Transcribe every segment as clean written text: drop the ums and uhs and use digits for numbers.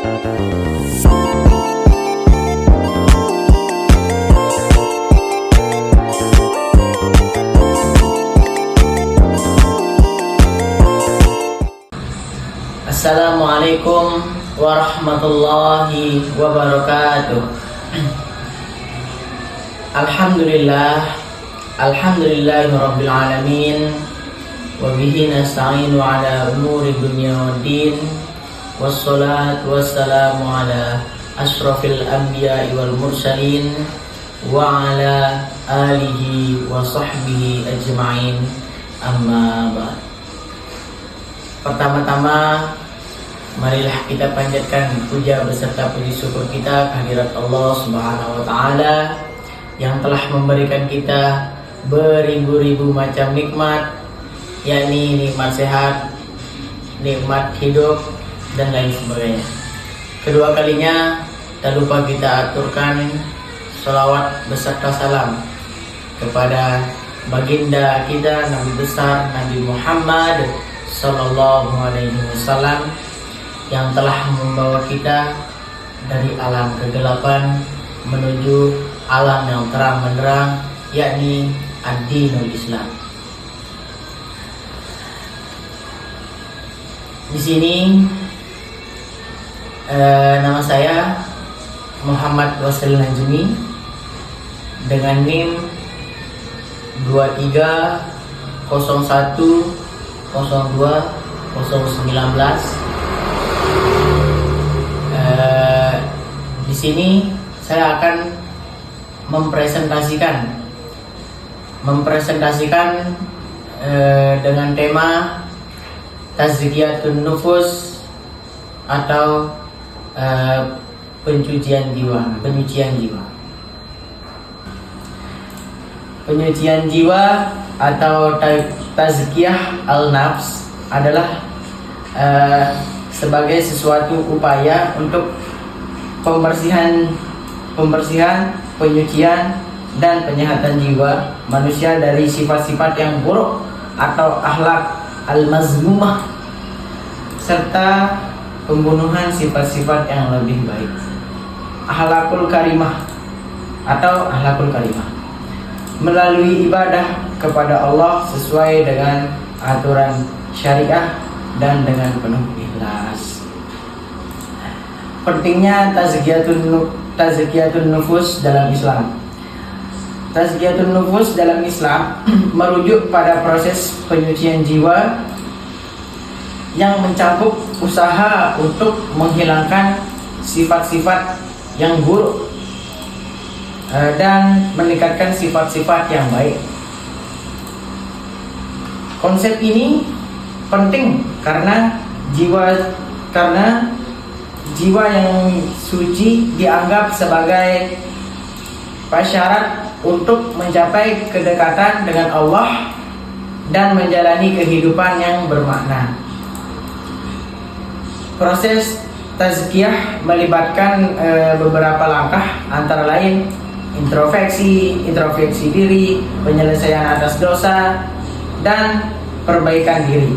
Assalamualaikum warahmatullahi wabarakatuh. Alhamdulillahirabbil alamin wa bihi nasta'inu ala umuri dunya waddin wassalatu wassalamu ala asyrafil anbiya'i wal mursalin wa ala alihi wa sahbihi ajma'in, amma ba'd. Pertama-tama, marilah kita panjatkan puja beserta puji syukur kita kehadirat Allah Subhanahu wa taala yang telah memberikan kita beribu-ribu macam nikmat, yakni nikmat sehat, nikmat hidup, dan lain sebagainya. Kedua kalinya, tak lupa kita aturkan sholawat beserta salam kepada baginda kita Nabi besar Nabi Muhammad Sallallahu Alaihi Wasallam yang telah membawa kita dari alam kegelapan menuju alam yang terang benderang, yakni ad-dinul Islam. Di sini nama saya Muhammad Wasil Najmi dengan NIM 2301020019. Di sini saya akan mempresentasikan dengan tema tazkiyatun nufus atau penyucian jiwa. Penyucian jiwa atau tazkiyah al-nafs adalah sebagai sesuatu upaya untuk pembersihan, penyucian, dan penyehatan jiwa manusia dari sifat-sifat yang buruk atau akhlak al-mazmumah, serta pembunuhan sifat-sifat yang lebih baik, akhlakul karimah atau akhlakul karimah, melalui ibadah kepada Allah sesuai dengan aturan syariah dan dengan penuh ikhlas. Pentingnya tazkiyatun nufus dalam Islam. Tazkiyatun nufus dalam Islam merujuk pada proses penyucian jiwa yang mencakup usaha untuk menghilangkan sifat-sifat yang buruk dan meningkatkan sifat-sifat yang baik. Konsep ini penting karena jiwa yang suci dianggap sebagai prasyarat untuk mencapai kedekatan dengan Allah dan menjalani kehidupan yang bermakna. Proses tazkiyah melibatkan beberapa langkah, antara lain introspeksi diri, penyelesaian atas dosa, dan perbaikan diri.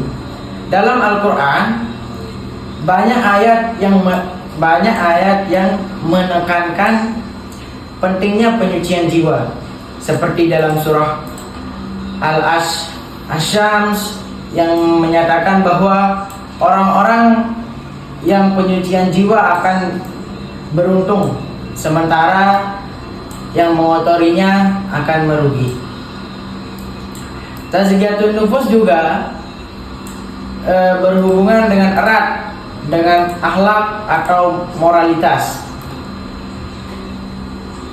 Dalam Al-Quran banyak ayat yang menekankan pentingnya penyucian jiwa, seperti dalam surah Al-Asyams yang menyatakan bahwa orang-orang yang penyucian jiwa akan beruntung, sementara yang mengotorinya akan merugi. Tazkiyatun nufus juga berhubungan dengan erat dengan akhlak atau moralitas.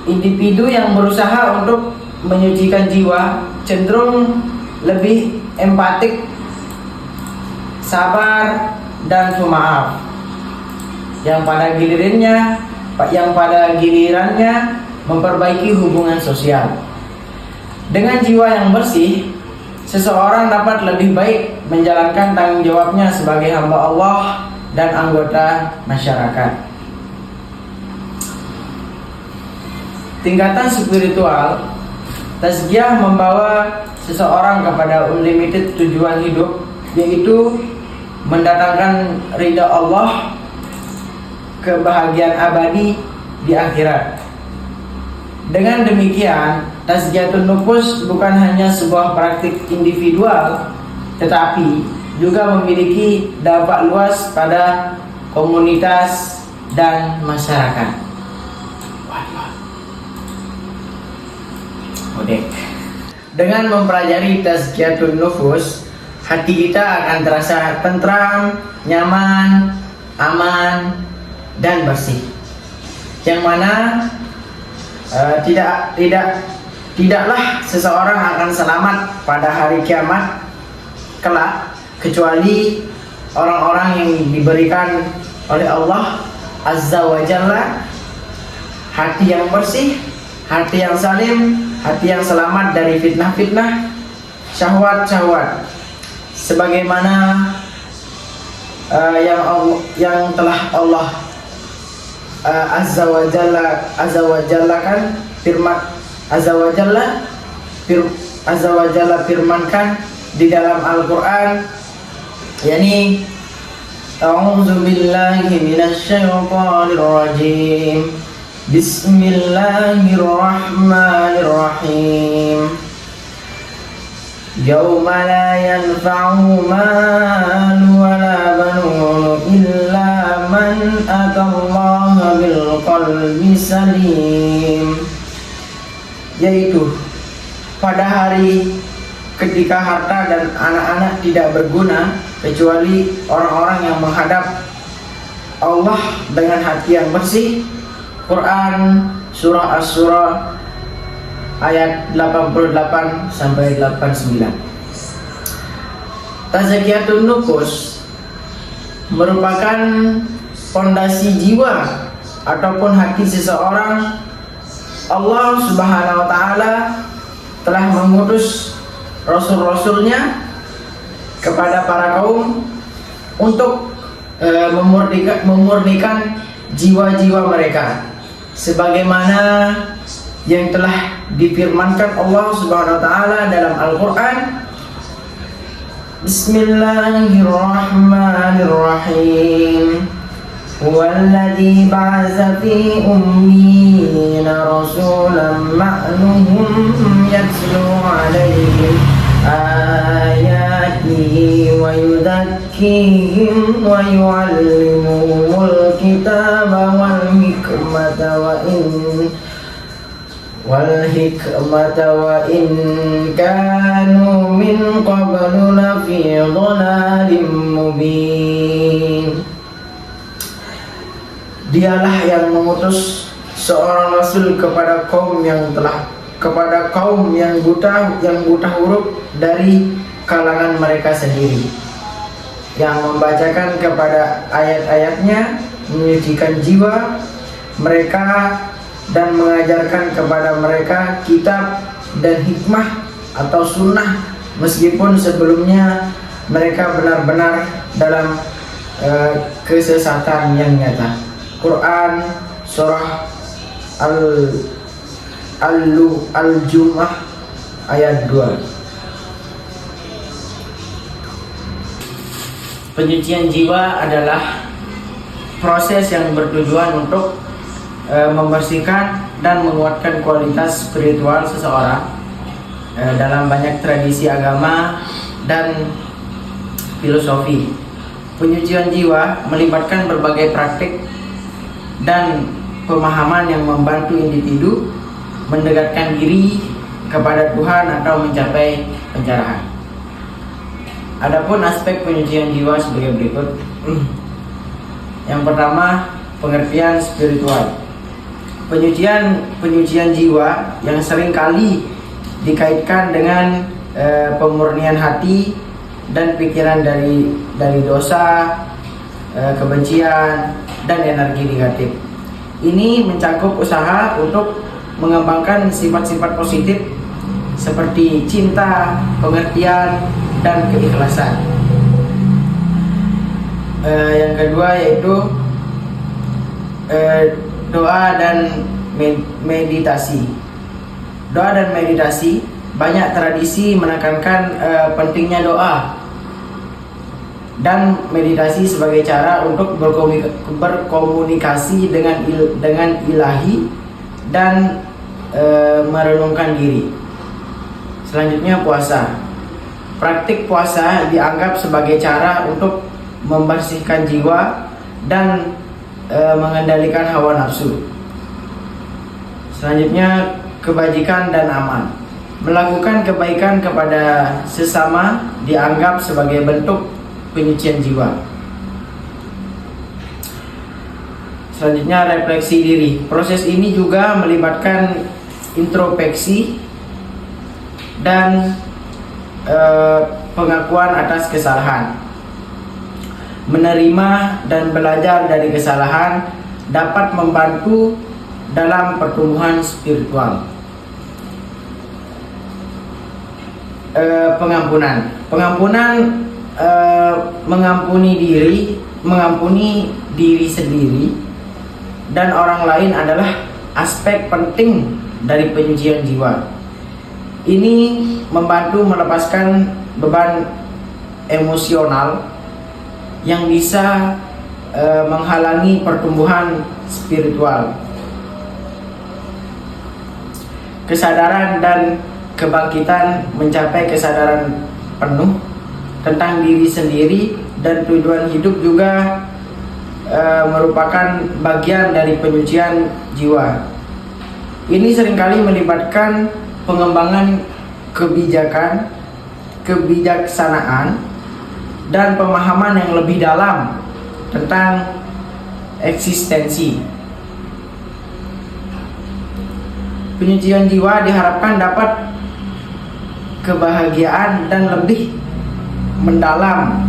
Individu yang berusaha untuk menyucikan jiwa cenderung lebih empatik, sabar, dan pemaaf, yang pada gilirannya memperbaiki hubungan sosial. Dengan jiwa yang bersih, seseorang dapat lebih baik menjalankan tanggung jawabnya sebagai hamba Allah dan anggota masyarakat. Tingkatan spiritual, tazkiyah membawa seseorang kepada unlimited tujuan hidup, yaitu mendatangkan ridha Allah kebahagiaan abadi di akhirat. Dengan demikian, tazkiyatun nufus bukan hanya sebuah praktik individual, tetapi juga memiliki dampak luas pada komunitas dan masyarakat. Dengan mempelajari tazkiyatun nufus, hati kita akan terasa tentram, nyaman, aman, dan bersih. Yang mana tidaklah seseorang akan selamat pada hari kiamat kelak kecuali orang-orang yang diberikan oleh Allah Azza wa Jalla hati yang bersih, hati yang salim, hati yang selamat dari fitnah-fitnah, syahwat-syahwat, sebagaimana yang telah Allah Azza wa Jalla kan firmankan di dalam Al-Qur'an, yakni a'udzu billahi minasyaitonir rajim. Bismillahirrahmanirrahim. Yauma la yanfa'u malun wala banun illa man atallaha bil qalbi salim. Yaitu pada hari ketika harta dan anak-anak tidak berguna kecuali orang-orang yang menghadap Allah dengan hati yang bersih. Quran surah Asy-Syura ayat 88 sampai 89. Tazkiyatun nufus merupakan fondasi jiwa ataupun hati seseorang. Allah Subhanahu wa taala telah mengutus rasul-rasulnya kepada para kaum untuk memurnikan jiwa-jiwa mereka, sebagaimana yang telah difirmankan Allah Subhanahu wa taala dalam Al-Qur'an. Bismillahirrahmanirrahim. Huwallazi ba'atsa fi ummiyina rasulan ma'nuhum yatlu 'alaihim ayatihi wa yuzakkihim wa yu'allimuhumul kitaba wal hikmata wa in kanu min qablu lafi dhalalin mubin. Dialah yang mengutus seorang rasul kepada kaum yang buta huruf dari kalangan mereka sendiri, yang membacakan kepada ayat-ayatnya, menyucikan jiwa mereka dan mengajarkan kepada mereka kitab dan hikmah atau sunnah, meskipun sebelumnya mereka benar-benar dalam kesesatan yang nyata. Quran surah Al-Jumu'ah ayat 2. Penyucian jiwa adalah proses yang bertujuan untuk membersihkan dan menguatkan kualitas spiritual seseorang dalam banyak tradisi agama dan filosofi. Penyucian jiwa melibatkan berbagai praktik dan pemahaman yang membantu individu mendekatkan diri kepada Tuhan atau mencapai pencerahan. Adapun aspek penyucian jiwa sebagai berikut. Yang pertama, pengertian spiritual. Penyucian jiwa yang sering kali dikaitkan dengan pemurnian hati dan pikiran dari dosa, kebencian, dan energi negatif. Ini mencakup usaha untuk mengembangkan sifat-sifat positif seperti cinta, pengertian, dan keikhlasan. Yang kedua yaitu doa dan meditasi. Doa dan meditasi, banyak tradisi menekankan pentingnya doa dan meditasi sebagai cara untuk berkomunikasi dengan ilahi dan merenungkan diri. Selanjutnya puasa. Praktik puasa dianggap sebagai cara untuk membersihkan jiwa dan mengendalikan hawa nafsu. Selanjutnya kebajikan dan amal. Melakukan kebaikan kepada sesama dianggap sebagai bentuk penyucian jiwa. Selanjutnya refleksi diri. Proses ini juga melibatkan introspeksi dan pengakuan atas kesalahan. Menerima dan belajar dari kesalahan dapat membantu dalam pertumbuhan spiritual. Pengampunan mengampuni diri sendiri dan orang lain adalah aspek penting dari penyucian jiwa. Ini membantu melepaskan beban emosional yang bisa menghalangi pertumbuhan spiritual. Kesadaran dan kebangkitan mencapai kesadaran penuh tentang diri sendiri dan tujuan hidup juga merupakan bagian dari penyucian jiwa. Ini seringkali melibatkan pengembangan kebijaksanaan dan pemahaman yang lebih dalam tentang eksistensi. Penyucian jiwa diharapkan dapat kebahagiaan dan lebih mendalam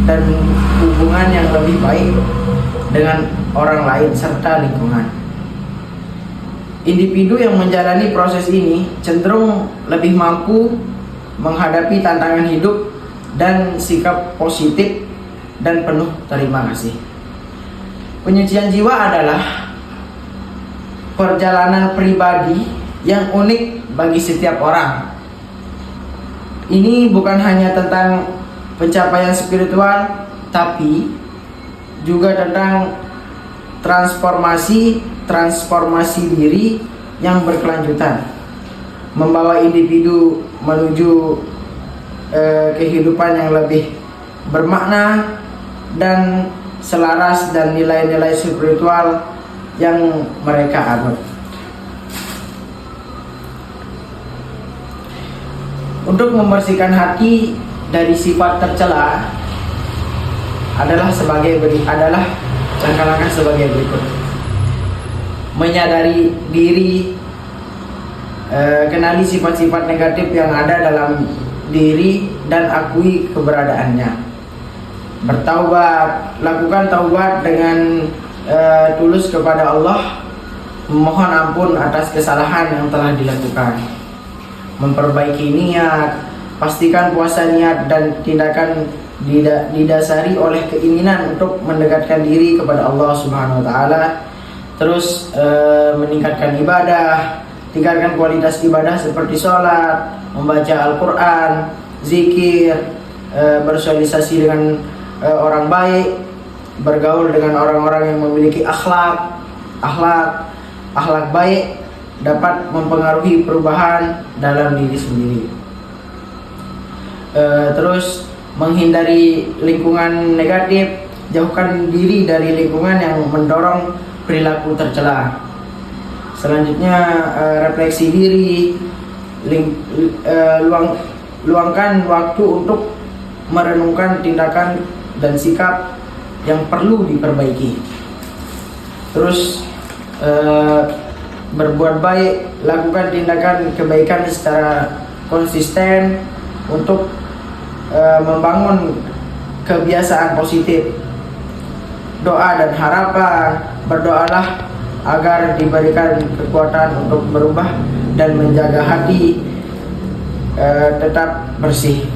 dan hubungan yang lebih baik dengan orang lain serta lingkungan. Individu yang menjalani proses ini cenderung lebih mampu menghadapi tantangan hidup dan sikap positif dan penuh terima kasih. Penyucian jiwa adalah perjalanan pribadi yang unik bagi setiap orang. Ini bukan hanya tentang pencapaian spiritual, tapi juga tentang transformasi diri yang berkelanjutan, membawa individu menuju kehidupan yang lebih bermakna dan selaras dan nilai-nilai spiritual yang mereka anut. Untuk membersihkan hati dari sifat tercela adalah langkah-langkah sebagai berikut. Menyadari diri, kenali sifat-sifat negatif yang ada dalam diri dan akui keberadaannya. Bertaubat, lakukan taubat dengan tulus kepada Allah, memohon ampun atas kesalahan yang telah dilakukan. Memperbaiki niat, pastikan puasa niat dan tindakan didasari oleh keinginan untuk mendekatkan diri kepada Allah Subhanahu wa taala. Terus meningkatkan ibadah, tingkatkan kualitas ibadah seperti sholat, membaca Al-Quran, zikir, bersosialisasi dengan orang baik, bergaul dengan orang-orang yang memiliki akhlak baik dapat mempengaruhi perubahan dalam diri sendiri. Terus menghindari lingkungan negatif, jauhkan diri dari lingkungan yang mendorong perilaku tercela. Selanjutnya refleksi diri, luangkan waktu untuk merenungkan tindakan dan sikap yang perlu diperbaiki. Terus berbuat baik, lakukan tindakan kebaikan secara konsisten untuk membangun kebiasaan positif. Doa dan harapan, berdoalah agar diberikan kekuatan untuk berubah dan menjaga hati tetap bersih.